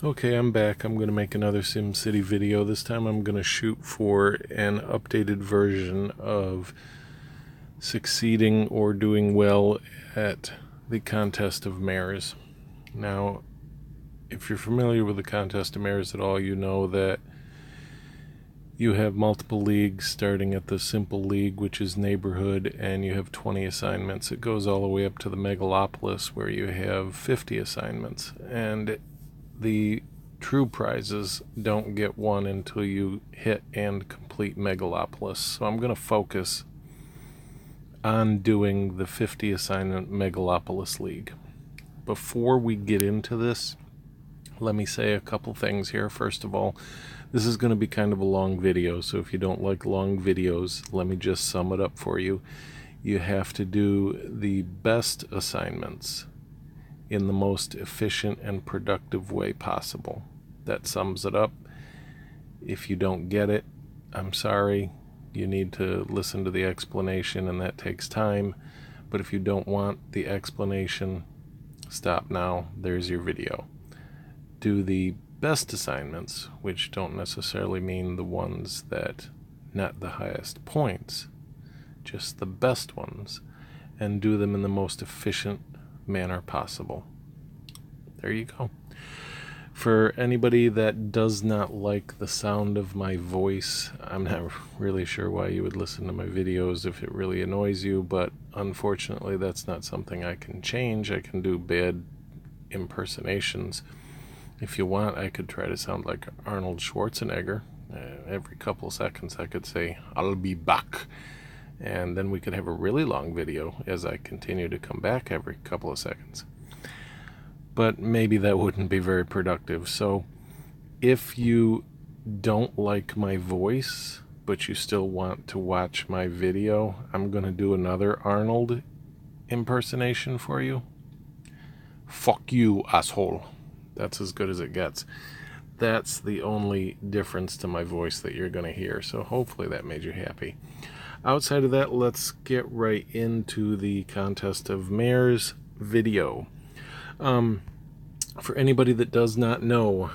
Okay, I'm back. I'm going to make another SimCity video. This time I'm going to shoot for an updated version of succeeding or doing well at the Contest of Mares. Now, if you're familiar with the Contest of Mares at all, you know that you have multiple leagues starting at the simple league, which is neighborhood, and you have 20 assignments. It goes all the way up to the Megalopolis, where you have 50 assignments. And the true prizes don't get won until you hit and complete Megalopolis. So I'm going to focus on doing the 50 assignment Megalopolis League. Before we get into this, let me say a couple things here. First of all, this is going to be kind of a long video, so if you don't like long videos, let me just sum it up for you. You have to do the best assignments in the most efficient and productive way possible. That sums it up. If you don't get it, I'm sorry. You need to listen to the explanation, and that takes time. But if you don't want the explanation, stop now. There's your video. Do the best assignments, which don't necessarily mean the ones that net the highest points, just the best ones, and do them in the most efficient manner possible. There you go. For anybody that does not like the sound of my voice, I'm not really sure why you would listen to my videos if it really annoys you, but unfortunately that's not something I can change. I can do bad impersonations. If you want, I could try to sound like Arnold Schwarzenegger. Every couple seconds I could say, "I'll be back." And then we could have a really long video as I continue to come back every couple of seconds. But maybe that wouldn't be very productive. So if you don't like my voice, but you still want to watch my video, I'm going to do another Arnold impersonation for you. Fuck you, asshole. That's as good as it gets. That's the only difference to my voice that you're going to hear. So hopefully that made you happy. Outside of that, let's get right into the Contest of Mares video. For anybody that does not know,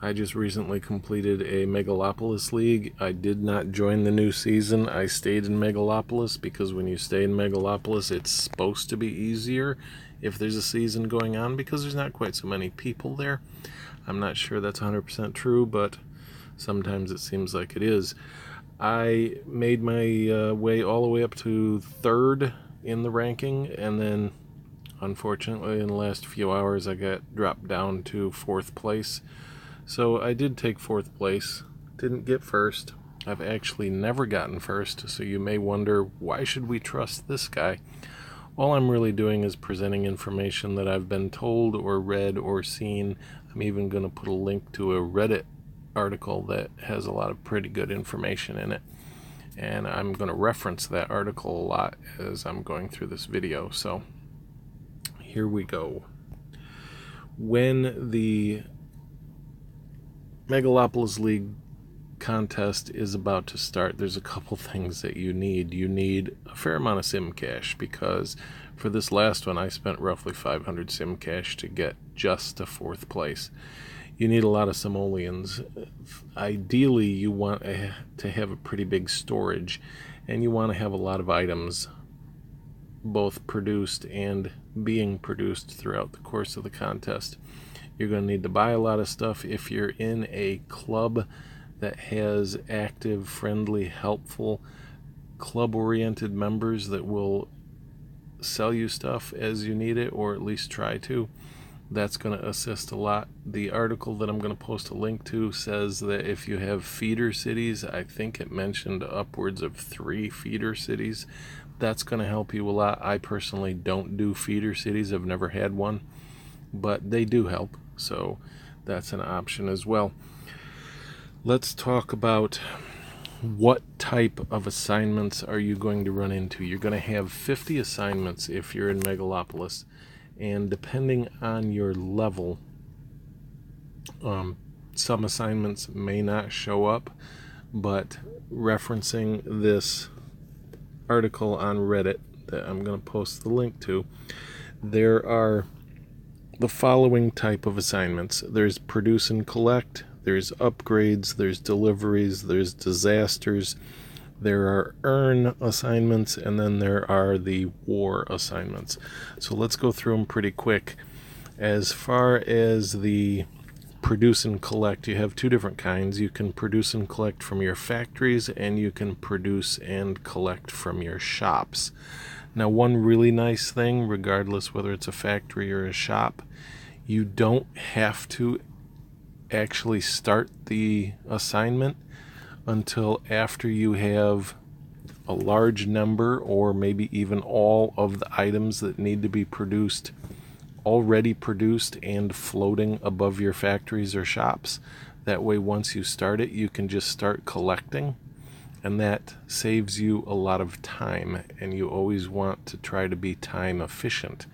I just recently completed a Megalopolis League. I did not join the new season. I stayed in Megalopolis because when you stay in Megalopolis, it's supposed to be easier if there's a season going on because there's not quite so many people there. I'm not sure that's 100% true, but sometimes it seems like it is. I made my way all the way up to 3rd in the ranking, and then unfortunately in the last few hours I got dropped down to 4th place. So I did take 4th place, didn't get 1st. I've actually never gotten 1st, so you may wonder, why should we trust this guy? All I'm really doing is presenting information that I've been told or read or seen. I'm even going to put a link to a Reddit article that has a lot of pretty good information in it. And I'm going to reference that article a lot as I'm going through this video. So here we go. When the Megalopolis League contest is about to start, there's a couple things that you need. You need a fair amount of sim cash, because for this last one I spent roughly 500 sim cash to get just to 4th place. You need a lot of simoleons. Ideally you want to have a pretty big storage, and you want to have a lot of items both produced and being produced throughout the course of the contest. You're going to need to buy a lot of stuff. If you're in a club that has active, friendly, helpful, club-oriented members that will sell you stuff as you need it, or at least try to, that's going to assist a lot. The article that I'm going to post a link to says that if you have feeder cities, I think it mentioned upwards of 3 feeder cities, that's going to help you a lot. I personally don't do feeder cities. I've never had one, but they do help, so that's an option as well. Let's talk about what type of assignments are you going to run into. You're going to have 50 assignments if you're in Megalopolis, and depending on your level, some assignments may not show up, but referencing this article on Reddit that I'm going to post the link to, there are the following type of assignments. There's produce and collect, there's upgrades, there's deliveries, there's disasters, there are earn assignments, and then there are the war assignments. So let's go through them pretty quick. As far as the produce and collect, you have two different kinds. You can produce and collect from your factories, and you can produce and collect from your shops. Now, one really nice thing, regardless whether it's a factory or a shop, you don't have to actually start the assignment until after you have a large number, or maybe even all of the items that need to be produced already produced and floating above your factories or shops. That way, once you start it, you can just start collecting, and that saves you a lot of time, and you always want to try to be time efficient.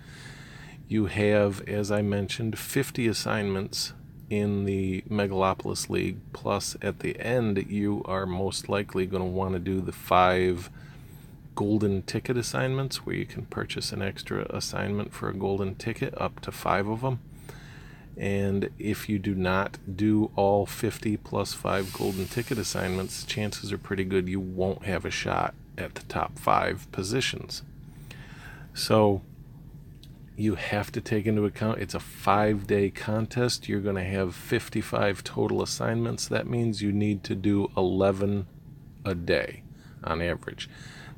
You have, as I mentioned, 50 assignments in the Megalopolis League, plus at the end you are most likely going to want to do the 5 golden ticket assignments, where you can purchase an extra assignment for a golden ticket, up to 5 of them. And if you do not do all 50 plus 5 golden ticket assignments, chances are pretty good you won't have a shot at the top 5 positions. So you have to take into account it's a 5-day contest. You're going to have 55 total assignments. That means you need to do 11 a day on average.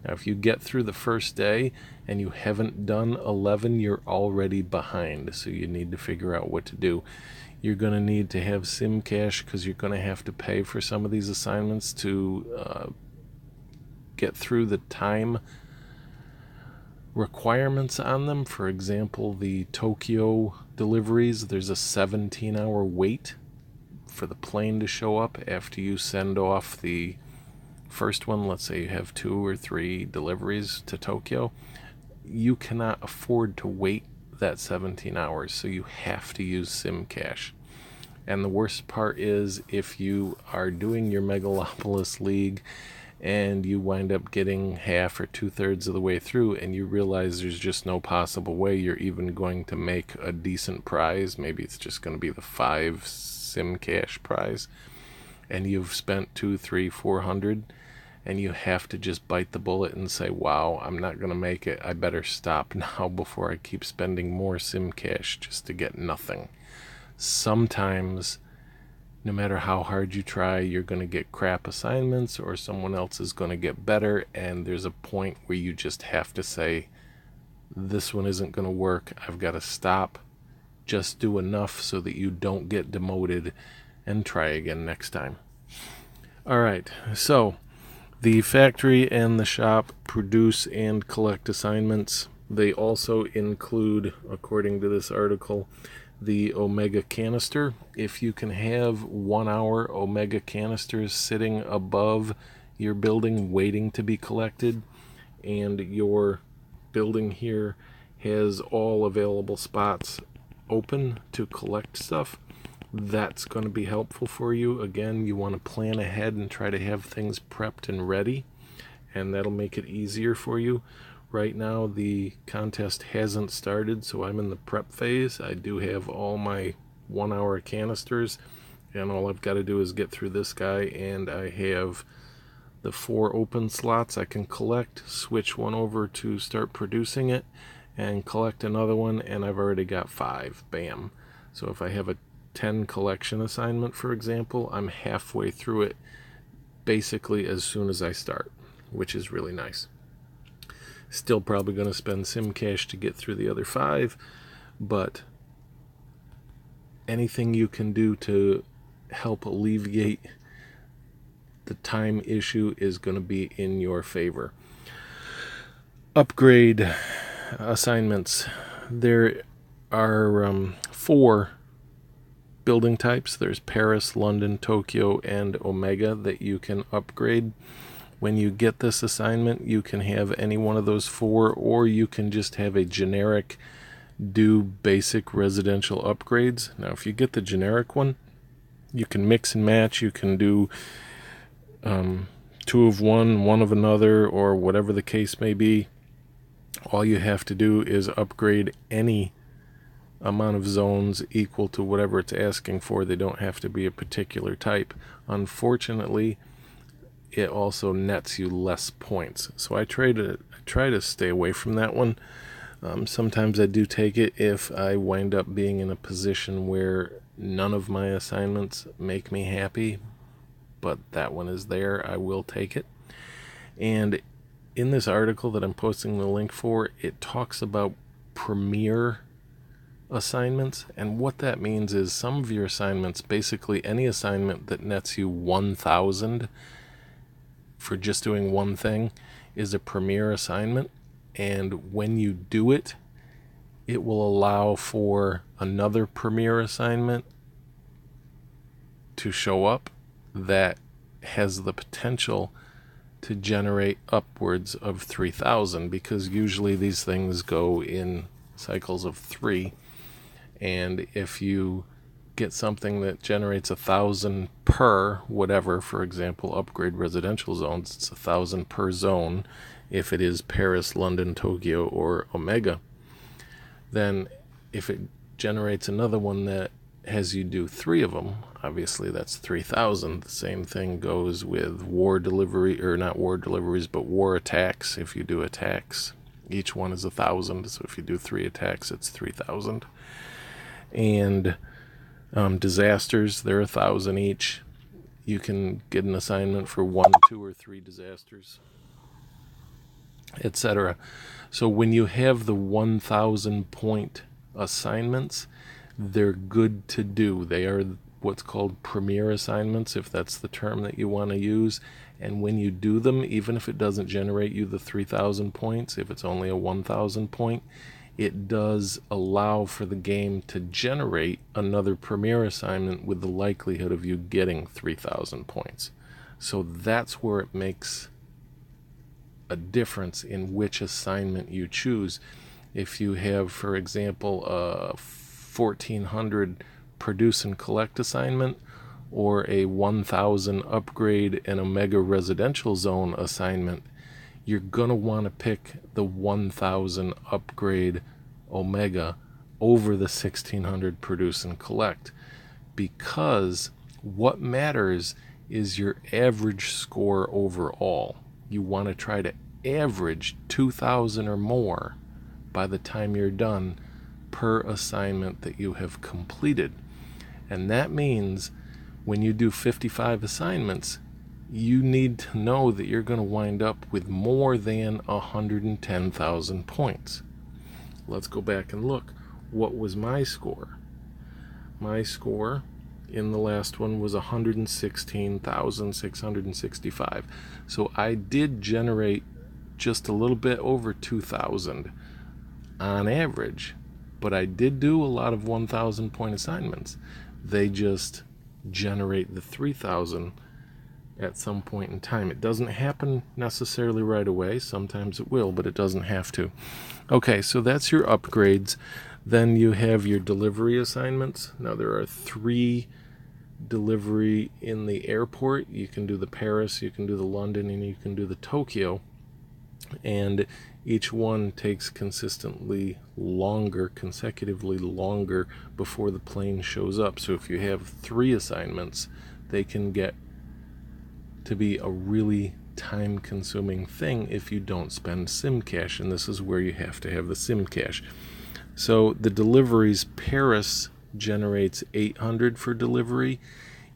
Now, if you get through the first day and you haven't done 11, you're already behind. So you need to figure out what to do. You're going to need to have sim cash, because you're going to have to pay for some of these assignments to get through the time requirements on them. For example, the Tokyo deliveries, there's a 17-hour wait for the plane to show up after you send off the first one. Let's say you have 2 or 3 deliveries to Tokyo. You cannot afford to wait that 17 hours, so you have to use sim cash. And the worst part is, if you are doing your Megalopolis League and you wind up getting half or 2/3 of the way through, and you realize there's just no possible way you're even going to make a decent prize, maybe it's just going to be the 5 sim cash prize, and you've spent 200, 300, 400, and you have to just bite the bullet and say, wow, I'm not going to make it. I better stop now before I keep spending more sim cash just to get nothing. Sometimes, no matter how hard you try, you're going to get crap assignments, or someone else is going to get better, and there's a point where you just have to say, this one isn't going to work. I've got to stop. Just do enough so that you don't get demoted, and try again next time. All right, so the factory and the shop produce and collect assignments. They also include, according to this article, the Omega canister. If you can have 1-hour Omega canisters sitting above your building waiting to be collected, and your building here has all available spots open to collect stuff, that's going to be helpful for you. Again, you want to plan ahead and try to have things prepped and ready, and that'll make it easier for you. Right now, the contest hasn't started, so I'm in the prep phase. I do have all my 1-hour canisters, and all I've got to do is get through this guy, and I have the 4 open slots I can collect, switch one over to start producing it, and collect another one, and I've already got 5. Bam. So if I have a 10 collection assignment, for example, I'm halfway through it basically as soon as I start, which is really nice. Still probably going to spend sim cash to get through the other 5, but anything you can do to help alleviate the time issue is going to be in your favor. Upgrade assignments. There are 4 building types. There's Paris, London, Tokyo, and Omega that you can upgrade. When you get this assignment, you can have any one of those 4, or you can just have a generic do basic residential upgrades. Now, if you get the generic one, you can mix and match. You can do 2 of one, 1 of another, or whatever the case may be. All you have to do is upgrade any amount of zones equal to whatever it's asking for. They don't have to be a particular type. Unfortunately, it also nets you less points. So I try to stay away from that one. Sometimes I do take it if I wind up being in a position where none of my assignments make me happy, but that one is there, I will take it. And in this article that I'm posting the link for, it talks about premier assignments, and what that means is some of your assignments, basically any assignment that nets you 1,000 for just doing one thing, is a premier assignment. And when you do it, it will allow for another premier assignment to show up that has the potential to generate upwards of 3,000, because usually these things go in cycles of 3. And if you get something that generates 1,000 per whatever, for example, upgrade residential zones, it's 1,000 per zone if it is Paris, London, Tokyo, or Omega. Then if it generates another one that has you do 3 of them, obviously that's 3,000. The same thing goes with war delivery, or not war deliveries, but war attacks. If you do attacks, each one is 1,000. So if you do 3 attacks, it's 3,000. And disasters, they're 1,000 each. You can get an assignment for 1, 2, or 3 disasters, etc. So when you have the 1,000 point assignments, they're good to do. They are what's called premier assignments, if that's the term that you want to use. And when you do them, even if it doesn't generate you the 3,000 points, if it's only a 1,000 point, it does allow for the game to generate another premier assignment with the likelihood of you getting 3,000 points. So that's where it makes a difference in which assignment you choose. If you have, for example, a 1,400 produce and collect assignment, or a 1,000 upgrade and Omega residential zone assignment, you're going to want to pick the 1,000 upgrade Omega over the 1,600 produce and collect, because what matters is your average score overall. You want to try to average 2,000 or more by the time you're done per assignment that you have completed. And that means when you do 55 assignments, you need to know that you're going to wind up with more than 110,000 points. Let's go back and look. What was my score? My score in the last one was 116,665. So I did generate just a little bit over 2,000 on average, but I did do a lot of 1,000 point assignments. They just generate the 3,000 at some point in time. It doesn't happen necessarily right away. Sometimes it will, but it doesn't have to. Okay, so that's your upgrades. Then you have your delivery assignments. Now there are 3 delivery in the airport. You can do the Paris, you can do the London, and you can do the Tokyo. And each one takes consecutively longer before the plane shows up. So if you have 3 assignments, they can get to be a really time-consuming thing if you don't spend sim cash, and this is where you have to have the sim cash. So the deliveries, Paris generates 800 for delivery.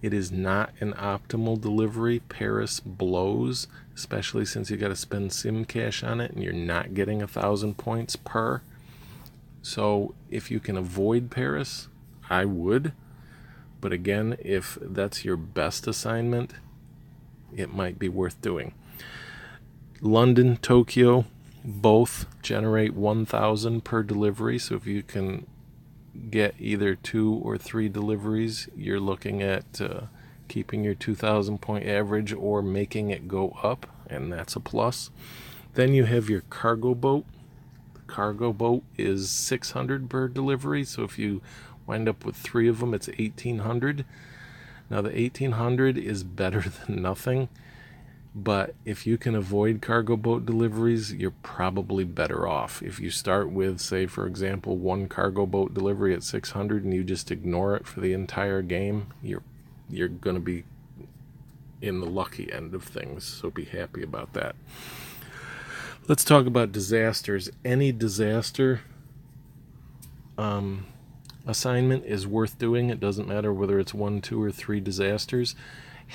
It is not an optimal delivery. Paris blows, especially since you got to spend sim cash on it and you're not getting 1,000 points per. So if you can avoid Paris, I would. But again, if that's your best assignment, it might be worth doing. London, Tokyo, both generate 1,000 per delivery. So if you can get either 2 or 3 deliveries, you're looking at keeping your 2,000 point average or making it go up, and that's a plus. Then you have your cargo boat. The cargo boat is 600 per delivery, so if you wind up with 3 of them, it's 1,800. Now the 1,800 is better than nothing. But if you can avoid cargo boat deliveries, you're probably better off. If you start with, say, for example, one cargo boat delivery at 600 and you just ignore it for the entire game, you're going to be in the lucky end of things, so be happy about that. Let's talk about disasters. Any disaster assignment is worth doing. It doesn't matter whether it's 1, 2, or 3 disasters.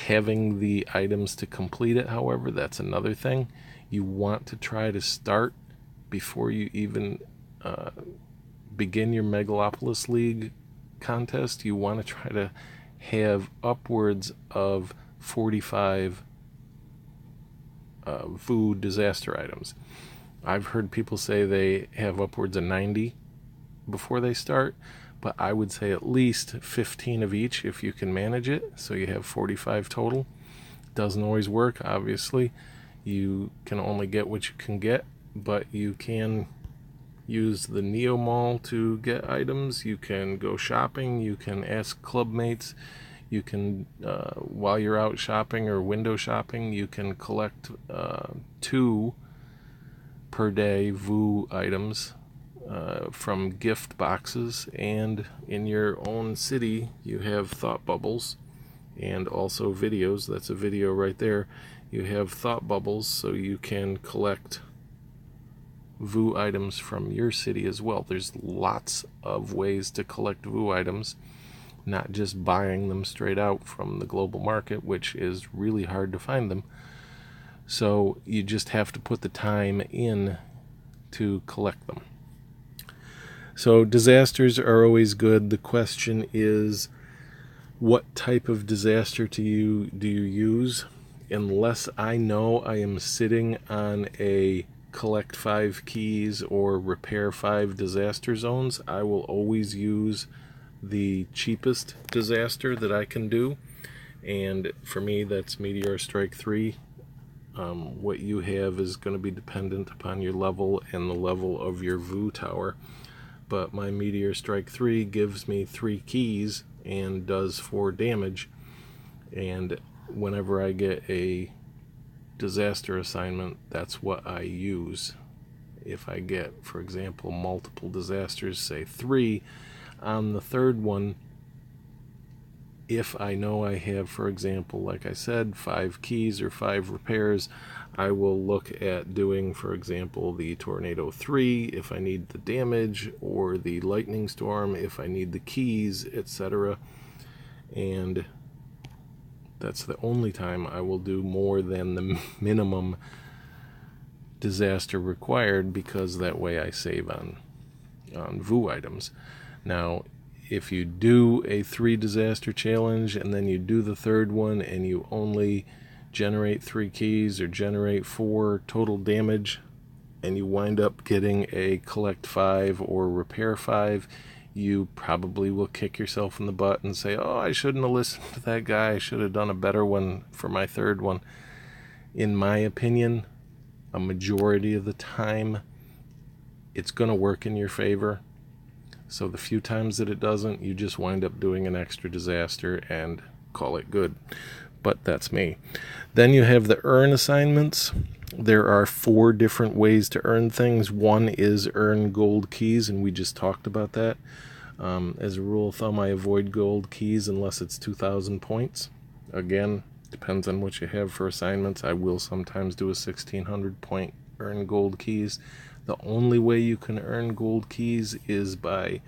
Having the items to complete it, however, that's another thing. You want to try to start before you even begin your Megalopolis League contest. You want to try to have upwards of 45 VOO disaster items. I've heard people say they have upwards of 90 before they start, but I would say at least 15 of each if you can manage it, so you have 45 total. Doesn't always work, obviously. You can only get what you can get, but you can use the Neo Mall to get items. You can go shopping. You can ask clubmates. You can, while you're out shopping or window shopping, you can collect 2 per day VOO items from gift boxes, and in your own city you have thought bubbles and also videos. That's a video right there. You have thought bubbles, so you can collect VOO items from your city as well. There's lots of ways to collect VOO items, not just buying them straight out from the global market, which is really hard to find them. So you just have to put the time in to collect them. So disasters are always good. The question is, what type of disaster do you use? Unless I know I am sitting on a collect 5 keys or repair 5 disaster zones, I will always use the cheapest disaster that I can do. And for me, that's Meteor Strike 3. What you have is going to be dependent upon your level and the level of your VOO tower. But my Meteor Strike 3 gives me 3 keys and does 4 damage. And whenever I get a disaster assignment, that's what I use. If I get, for example, multiple disasters, say 3, on the 3rd one, if I know I have, for example, like I said, 5 keys or 5 repairs, I will look at doing, for example, the Tornado 3 if I need the damage, or the Lightning Storm if I need the keys, etc. And that's the only time I will do more than the minimum disaster required, because that way I save on VOO items. Now, if you do a 3 disaster challenge and then you do the 3rd one and you only generate 3 keys or generate 4 total damage, and you wind up getting a collect 5 or repair 5, you probably will kick yourself in the butt and say, oh, I shouldn't have listened to that guy. I should have done a better one for my 3rd one. In my opinion, a majority of the time, it's going to work in your favor. So the few times that it doesn't, you just wind up doing an extra disaster and call it good. But that's me. Then you have the earn assignments. There are 4 different ways to earn things. One is earn gold keys, and we just talked about that. As a rule of thumb, I avoid gold keys unless it's 2,000 points. Again, depends on what you have for assignments. I will sometimes do a 1,600 point earn gold keys. The only way you can earn gold keys is by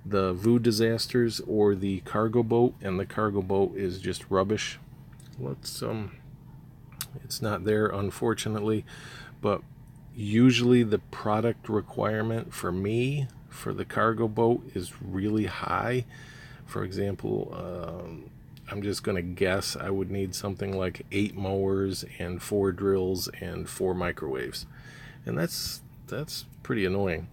the VOO disasters or the cargo boat, and the cargo boat is just rubbish. It's not there, unfortunately, but usually the product requirement for me for the cargo boat is really high. For example, I'm just going to guess I would need something like 8 mowers and 4 drills and 4 microwaves, and that's pretty annoying.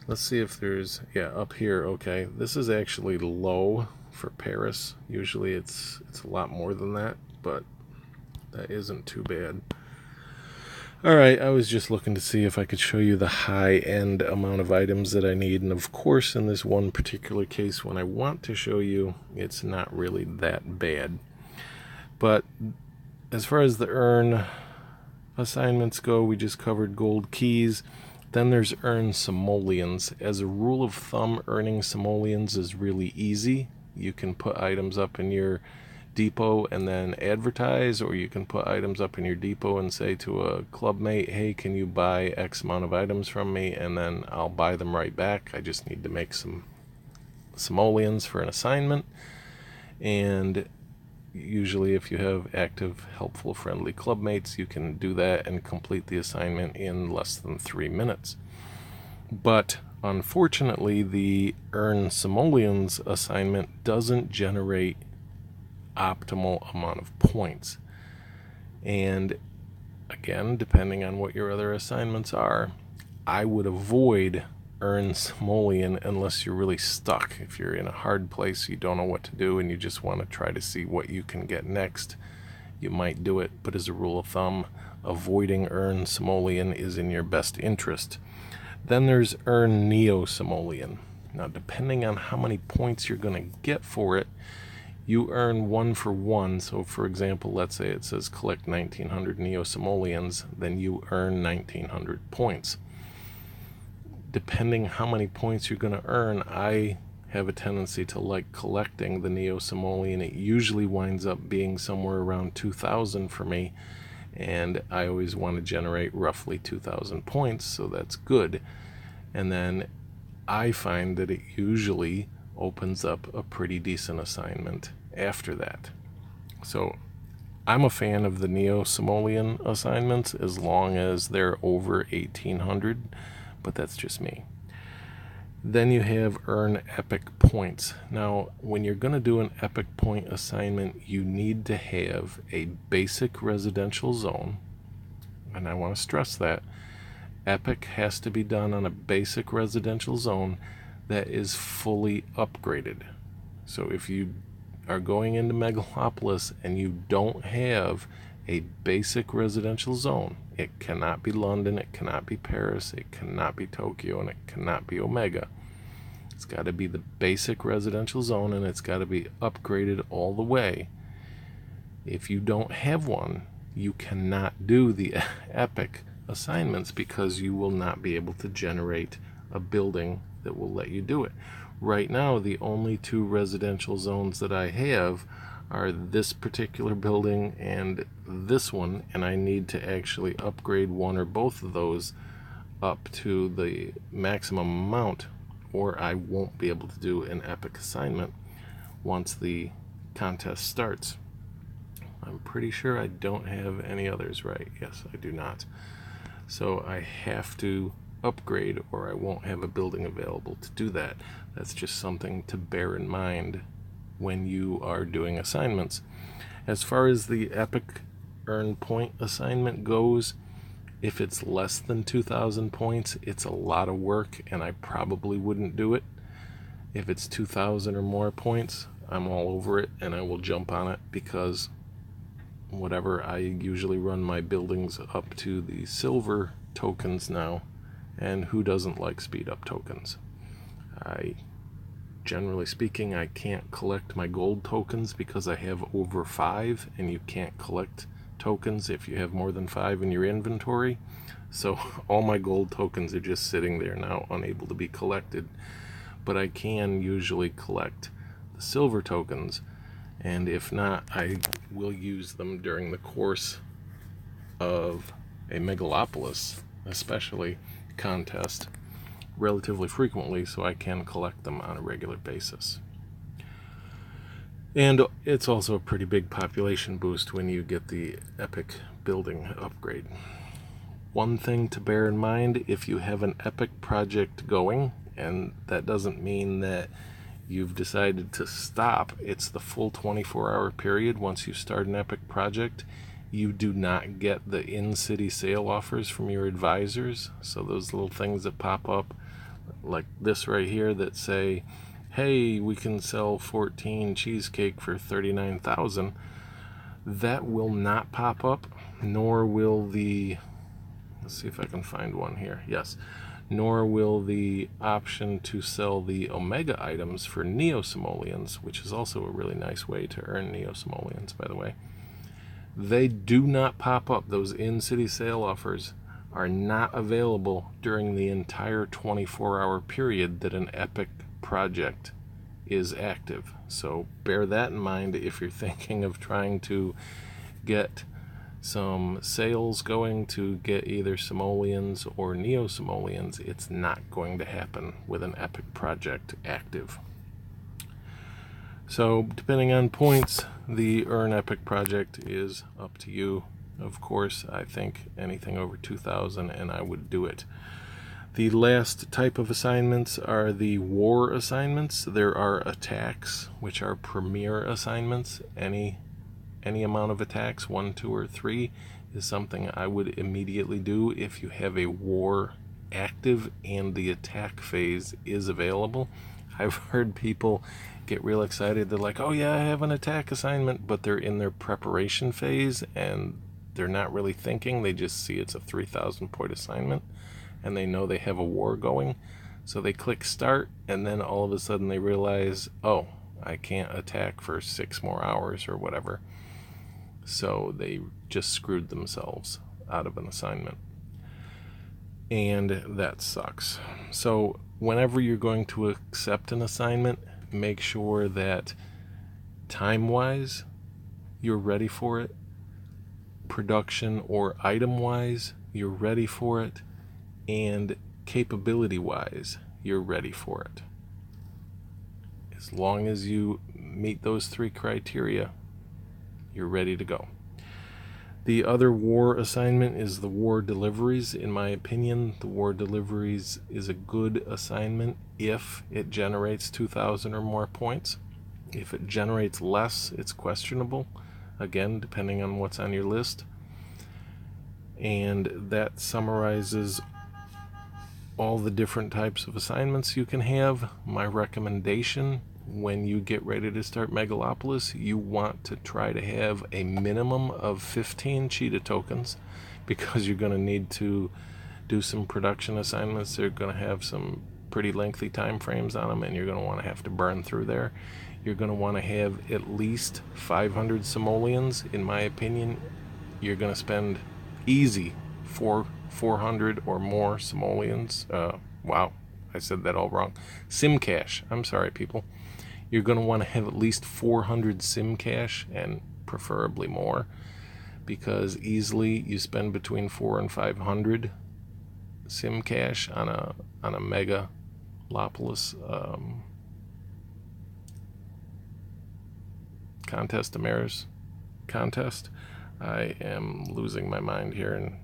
Let's see if there's, yeah, up here. Okay, this is actually low for Paris. Usually it's a lot more than that, but that isn't too bad. Alright, I was just looking to see if I could show you the high-end amount of items that I need, and of course in this one particular case, when I want to show you, it's not really that bad. But as far as the earn assignments go, we just covered gold keys. Then there's earn simoleons. As a rule of thumb, earning simoleons is really easy. You can put items up in your depot and then advertise, or you can put items up in your depot and say to a clubmate, hey, can you buy X amount of items from me, and then I'll buy them right back. I just need to make some simoleons for an assignment. And usually if you have active, helpful, friendly clubmates, you can do that and complete the assignment in less than 3 minutes. But unfortunately, the earn simoleons assignment doesn't generate optimal amount of points. And again, depending on what your other assignments are, I would avoid earn simoleon unless you're really stuck. If you're in a hard place, you don't know what to do, and you just want to try to see what you can get next, you might do it. But as a rule of thumb, avoiding earn simoleon is in your best interest. Then there's earn neo simoleon. Now, depending on how many points you're going to get for it, you earn 1 for 1. So for example, let's say it says collect 1900 neo simoleons, then you earn 1900 points. Depending how many points you're going to earn, I have a tendency to like collecting the neo simoleon. It usually winds up being somewhere around 2000 for me, and I always want to generate roughly 2000 points, so that's good. And then I find that it usually opens up a pretty decent assignment after that. So I'm a fan of the neo simoleon assignments as long as they're over 1800, but that's just me. Then you have earn epic points. Now, when you're going to do an epic point assignment, you need to have a basic residential zone, and I want to stress that epic has to be done on a basic residential zone that is fully upgraded. So if you are going into Megalopolis and you don't have a basic residential zone, it cannot be London, it cannot be Paris, it cannot be Tokyo, and it cannot be Omega. It's got to be the basic residential zone, and it's got to be upgraded all the way. If you don't have one, you cannot do the epic assignments because you will not be able to generate a building that will let you do it. Right now, the only 2 residential zones that I have are this particular building and this one, and I need to actually upgrade one or both of those up to the maximum amount, or I won't be able to do an epic assignment once the contest starts. I'm pretty sure I don't have any others right. Yes, I do not. So I have to upgrade or I won't have a building available to do that. That's just something to bear in mind when you are doing assignments. As far as the epic earn point assignment goes, if it's less than 2000 points, it's a lot of work and I probably wouldn't do it. If it's 2000 or more points, I'm all over it and I will jump on it, because whatever, I usually run my buildings up to the silver tokens now, and who doesn't like speed up tokens? Generally speaking, I can't collect my gold tokens because I have over 5, and you can't collect tokens if you have more than 5 in your inventory. So all my gold tokens are just sitting there now, unable to be collected. But I can usually collect the silver tokens, and if not, I will use them during the course of a Megalopolis, especially contest, relatively frequently, so I can collect them on a regular basis. And it's also a pretty big population boost when you get the epic building upgrade. One thing to bear in mind, if you have an epic project going, and that doesn't mean that you've decided to stop, it's the full 24-hour period. Once you start an epic project, you do not get the in-city sale offers from your advisors. So those little things that pop up, like this right here, that say, hey, we can sell 14 cheesecake for 39,000, that will not pop up, nor will the, let's see if I can find one here, yes, nor will the option to sell the Omega items for Neo Simoleons, which is also a really nice way to earn Neo Simoleons, by the way. They do not pop up. Those in-city sale offers are not available during the entire 24-hour period that an Epic project is active. So bear that in mind if you're thinking of trying to get some sales going to get either simoleons or neo-simoleons. It's not going to happen with an Epic project active. So depending on points, the Earn Epic project is up to you. Of course, I think anything over 2,000 and I would do it. The last type of assignments are the war assignments. There are attacks, which are premier assignments. Any amount of attacks, 1, 2, or 3, is something I would immediately do if you have a war active and the attack phase is available. I've heard people get real excited. They're like, oh yeah, I have an attack assignment, but they're in their preparation phase and they're not really thinking. They just see it's a 3,000 point assignment and they know they have a war going. So they click start and then all of a sudden they realize, oh, I can't attack for 6 more hours or whatever. So they just screwed themselves out of an assignment. And that sucks. So whenever you're going to accept an assignment, make sure that time-wise you're ready for it, production or item-wise you're ready for it, and capability-wise you're ready for it. As long as you meet those 3 criteria, you're ready to go. The other war assignment is the war deliveries. In my opinion, the war deliveries is a good assignment if it generates 2,000 or more points. If it generates less, it's questionable, again, depending on what's on your list. And that summarizes all the different types of assignments you can have. My recommendation, when you get ready to start Megalopolis, you want to try to have a minimum of 15 cheetah tokens, because you're going to need to do some production assignments. They're going to have some pretty lengthy time frames on them and you're going to want to have to burn through there. You're going to want to have at least 500 simoleons. In my opinion, you're going to spend easy 400 or more simoleons. Wow, I said that all wrong. Sim cash. I'm sorry, people. You're going to want to have at least 400 sim cash, and preferably more, because easily you spend between 400 and 500 sim cash on a Megalopolis contest, Amaris contest. I am losing my mind here, and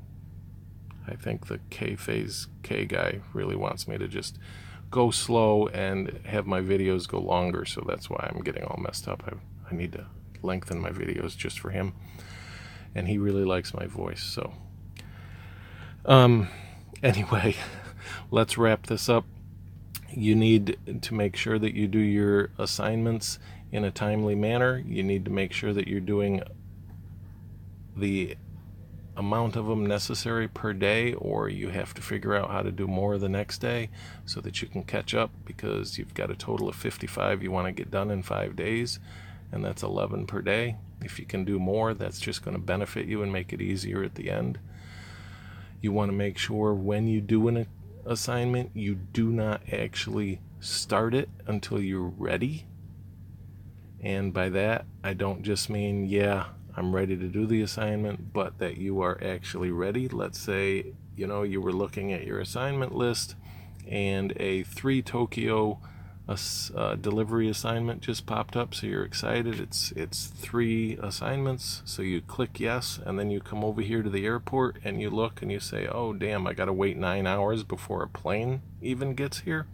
I think the K-Phase K guy really wants me to just go slow and have my videos go longer, so that's why I'm getting all messed up. I need to lengthen my videos just for him, and he really likes my voice. So anyway, let's wrap this up. You need to make sure that you do your assignments in a timely manner. You need to make sure that you're doing the amount of them necessary per day, or you have to figure out how to do more the next day so that you can catch up, because you've got a total of 55 you want to get done in 5 days, and that's 11 per day. If you can do more, that's just going to benefit you and make it easier at the end. You want to make sure when you do an assignment, you do not actually start it until you're ready. And by that, I don't just mean, yeah, I'm ready to do the assignment, but that you are actually ready. Let's say, you were looking at your assignment list and a 3 Tokyo delivery assignment just popped up, so you're excited. It's 3 assignments, so you click yes, and then you come over here to the airport and you look and you say, oh damn, I gotta wait 9 hours before a plane even gets here.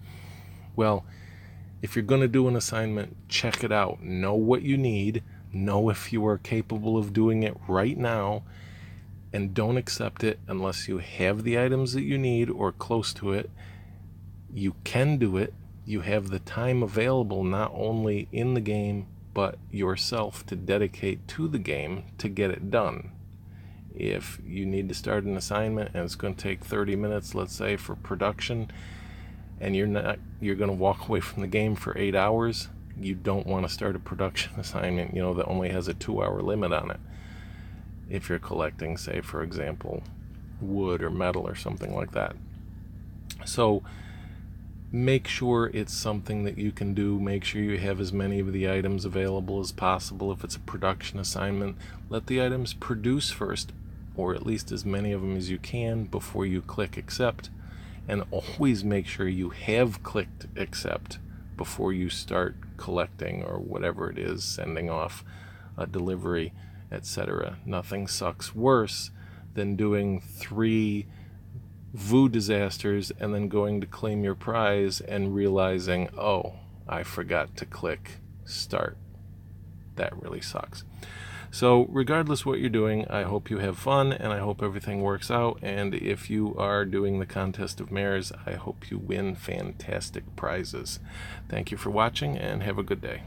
Well, if you're going to do an assignment, check it out. Know what you need. Know if you are capable of doing it right now. And don't accept it unless you have the items that you need or close to it. You can do it. You have the time available, not only in the game, but yourself to dedicate to the game to get it done. If you need to start an assignment and it's going to take 30 minutes, let's say, for production, and you're going to walk away from the game for 8 hours, you don't want to start a production assignment, that only has a 2-hour limit on it. if you're collecting, say, for example, wood or metal or something like that. So make sure it's something that you can do. Make sure you have as many of the items available as possible. If it's a production assignment, let the items produce first, or at least as many of them as you can, before you click accept. And always make sure you have clicked accept before you start collecting or whatever it is, sending off a delivery, etc. Nothing sucks worse than doing 3 VU disasters and then going to claim your prize and realizing, oh, I forgot to click start. That really sucks. So regardless what you're doing, I hope you have fun and I hope everything works out. And if you are doing the Contest of Mares, I hope you win fantastic prizes. Thank you for watching and have a good day.